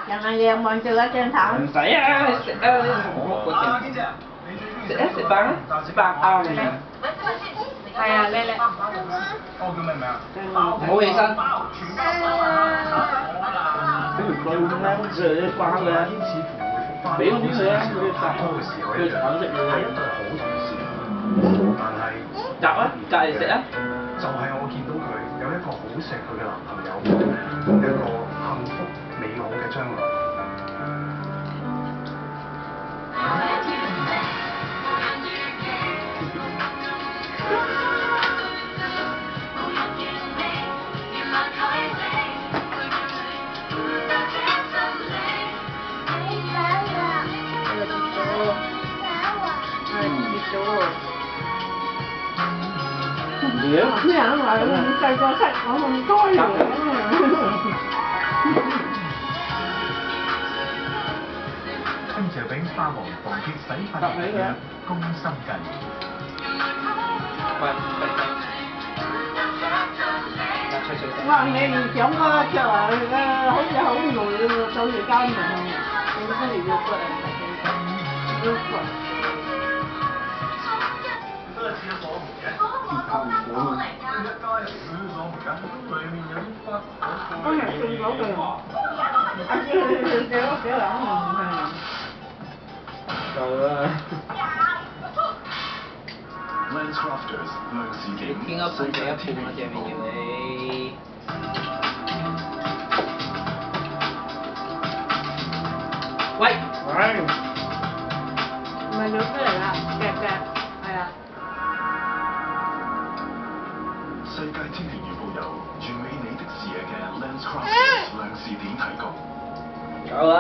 人係靚望住嗰張台。唔使啊，食啊，我嗰陣食啊食飯啊，食飯啊你。係啊，叻叻。嗰個叫咩名啊？唔好起身。佢條句咧，即係啲關嘅，俾嗰啲佢啊，佢雜，佢橙色嘅。係一對好同事，但係夾啊，夾嚟食啊。就係我見到佢有一個好錫佢嘅男朋友，一個幸福美好嘅將來。啲人話咁細個識我咁多嘢跟住俾花王房鐵洗髮液嘅宮心計。話你唔想啊，就話好似好耐喎，到而家唔係，你都嚟要過嚟要過。今日送咗佢，幾兩係。夠啦。見一半就一半啦，謝明耀你。喂。喂。唔係咗出嚟啦，夾，係啊。世界天氣預報由完美你的視野嘅 LensCrafters 亮視點提供。夠啦。